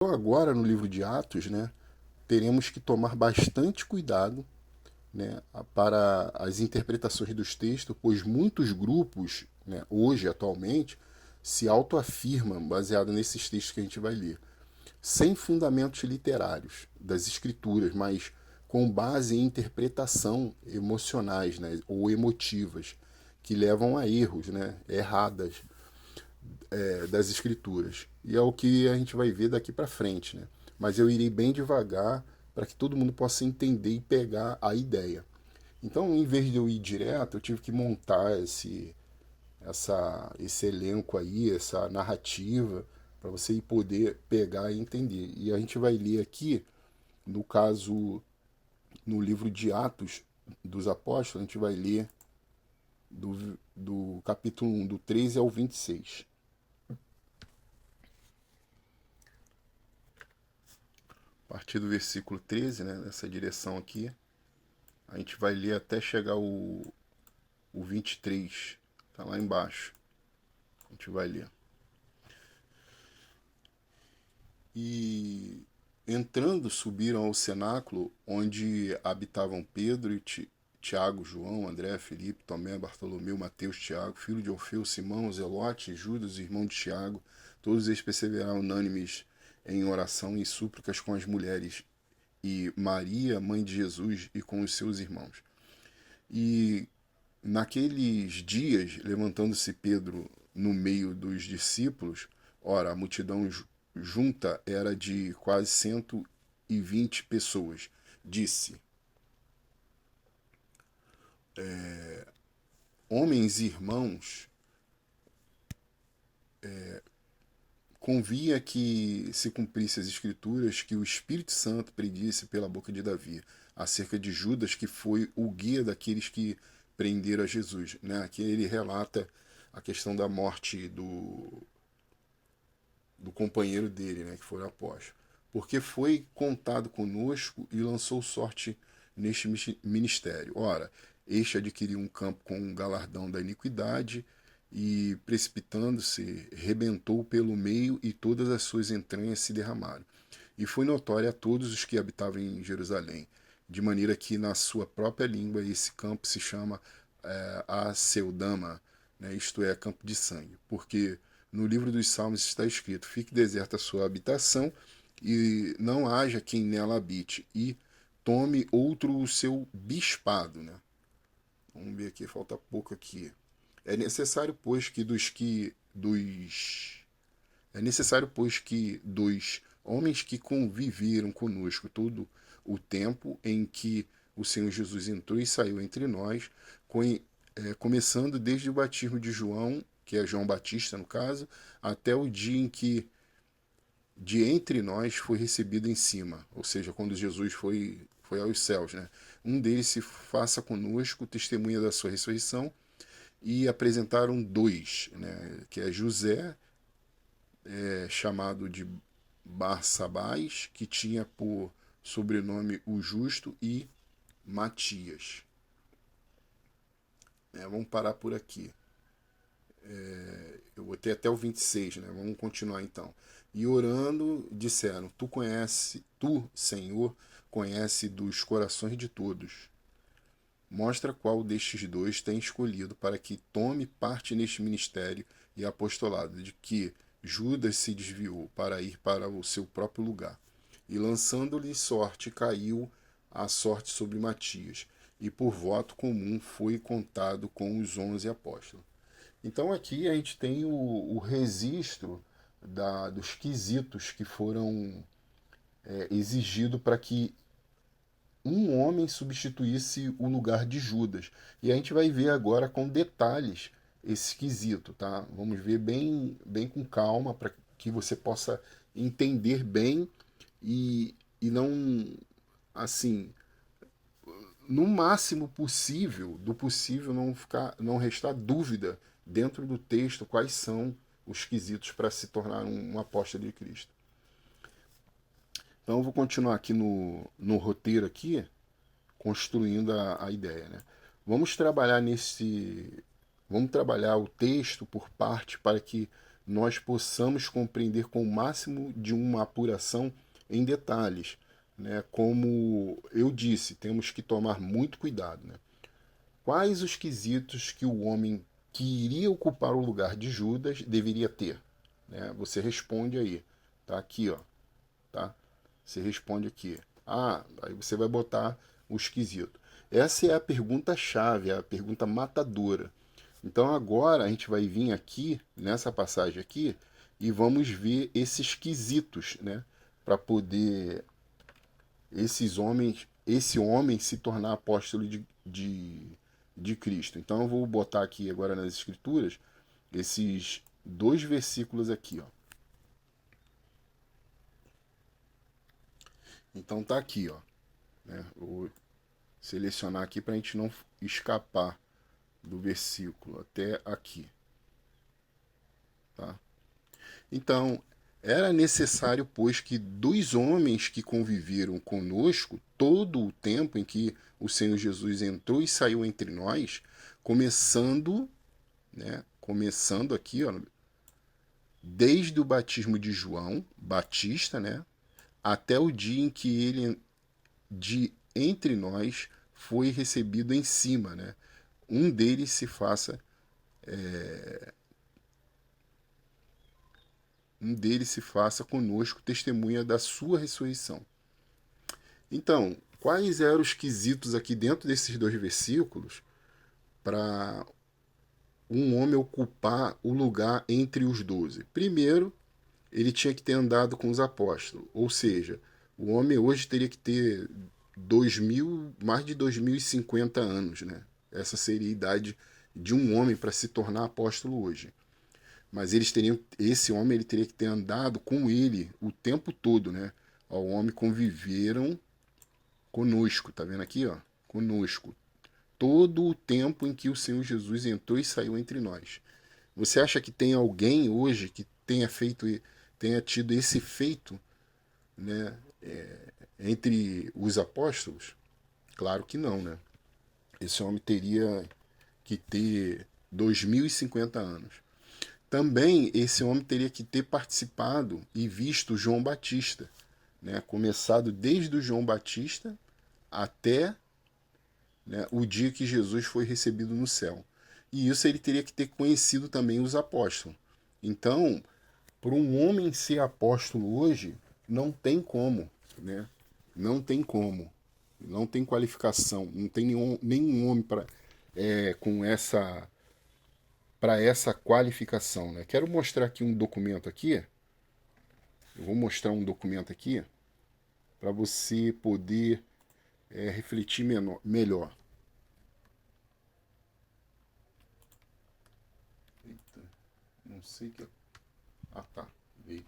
Então agora no livro de Atos, né, teremos que tomar bastante cuidado, né, para as interpretações dos textos, pois muitos grupos, né, hoje, atualmente, se autoafirmam baseado nesses textos que a gente vai ler, sem fundamentos literários das escrituras, mas com base em interpretação emocionais, né, ou emotivas, que levam a erros, né, erradas, das escrituras. E é o que a gente vai ver daqui para frente, né? Mas eu irei bem devagar para que todo mundo possa entender e pegar a ideia. Então, em vez de eu ir direto, eu tive que montar esse elenco aí, essa narrativa, para você poder pegar e entender. E a gente vai ler aqui, no caso, no livro de Atos dos Apóstolos, a gente vai ler do capítulo 1, do 13 ao 26. A partir do versículo 13, né, nessa direção aqui, a gente vai ler até chegar o 23, tá lá embaixo. A gente vai ler. E entrando, subiram ao cenáculo, onde habitavam Pedro e Tiago, João, André, Felipe, Tomé, Bartolomeu, Mateus, Tiago, filho de Orfeu, Simão, Zelote, Judas, irmão de Tiago. Todos eles perseveraram unânimes em oração e súplicas com as mulheres e Maria, mãe de Jesus, e com os seus irmãos. E naqueles dias, levantando-se Pedro no meio dos discípulos, ora, a multidão junta era de quase 120 pessoas, disse: Homens e irmãos, convia que se cumprisse as escrituras que o Espírito Santo predisse pela boca de Davi, acerca de Judas, que foi o guia daqueles que prenderam a Jesus. Né? Aqui ele relata a questão da morte do companheiro dele, né, que foi o apóstolo. Porque foi contado conosco e lançou sorte neste ministério. Ora, este adquiriu um campo com um galardão da iniquidade e, precipitando-se, rebentou pelo meio e todas as suas entranhas se derramaram. E foi notório a todos os que habitavam em Jerusalém, de maneira que na sua própria língua esse campo se chama Aceldama, né, isto é, campo de sangue, porque no livro dos Salmos está escrito: fique deserta a sua habitação e não haja quem nela habite, e tome outro o seu bispado. Né? Vamos ver aqui, falta pouco aqui. É necessário, pois, dos homens que conviveram conosco todo o tempo em que o Senhor Jesus entrou e saiu entre nós, começando desde o batismo de João, que é João Batista no caso, até o dia em que de entre nós foi recebido em cima, ou seja, quando Jesus foi aos céus. Né? Um deles se faça conosco testemunha da sua ressurreição, e apresentaram dois, né, que é José, chamado de Barsabás, que tinha por sobrenome o Justo, e Matias. Vamos parar por aqui. Eu vou ter até o 26, né? Vamos continuar então. E orando, disseram: tu, Senhor, conhece dos corações de todos. Mostra qual destes dois tem escolhido para que tome parte neste ministério e apostolado, de que Judas se desviou para ir para o seu próprio lugar. E lançando-lhe sorte, caiu a sorte sobre Matias, e por voto comum foi contado com os 11 apóstolos. Então aqui a gente tem o registro dos quesitos que foram exigidos para que um homem substituísse o lugar de Judas. E a gente vai ver agora com detalhes esse esquisito, tá? Vamos ver bem com calma para que você possa entender bem e não, assim, no máximo possível, do possível não restar dúvida dentro do texto quais são os quesitos para se tornar um apóstolo de Cristo. Então eu vou continuar aqui no roteiro aqui, construindo a ideia. Né? Vamos trabalhar o texto por parte para que nós possamos compreender com o máximo de uma apuração em detalhes, né? Como eu disse, temos que tomar muito cuidado, né? Quais os quesitos que o homem que iria ocupar o lugar de Judas deveria ter? Né? Você responde aí. Tá aqui, ó. Tá? Você responde aqui. Aí você vai botar os quesitos. Essa é a pergunta-chave, a pergunta matadora. Então agora a gente vai vir aqui, nessa passagem aqui, e vamos ver esses quesitos, né? Para poder esse homem se tornar apóstolo de Cristo. Então eu vou botar aqui agora nas escrituras esses dois versículos aqui, ó. Então tá aqui, ó, né? Vou selecionar aqui para a gente não escapar do versículo até aqui, tá? Então, era necessário, pois, que dos homens que conviveram conosco todo o tempo em que o Senhor Jesus entrou e saiu entre nós, começando, né, começando aqui, ó, desde o batismo de João Batista, né, até o dia em que ele de entre nós foi recebido em cima, né? Um deles se faça conosco testemunha da sua ressurreição. Então, quais eram os quesitos aqui dentro desses dois versículos para um homem ocupar o lugar entre os 12? Primeiro, ele tinha que ter andado com os apóstolos, ou seja, o homem hoje teria que ter mais de 2050 anos, né? Essa seria a idade de um homem para se tornar apóstolo hoje. Mas esse homem ele teria que ter andado com ele o tempo todo, né? O homem conviveram conosco, tá vendo aqui, ó? Conosco. Todo o tempo em que o Senhor Jesus entrou e saiu entre nós. Você acha que tem alguém hoje que tenha tido esse feito, né, entre os apóstolos? Claro que não, né? Esse homem teria que ter 2050 anos. Também esse homem teria que ter participado e visto João Batista, né? Começado desde o João Batista até, né, o dia que Jesus foi recebido no céu. E isso ele teria que ter conhecido também os apóstolos. Então, para um homem ser apóstolo hoje, não tem como, né? Não tem como. Não tem qualificação. Não tem nenhum homem com essa qualificação, né? Quero mostrar aqui um documento aqui. Eu vou mostrar um documento aqui para você poder refletir melhor. Eita, não sei que. Ah, tá. Veio.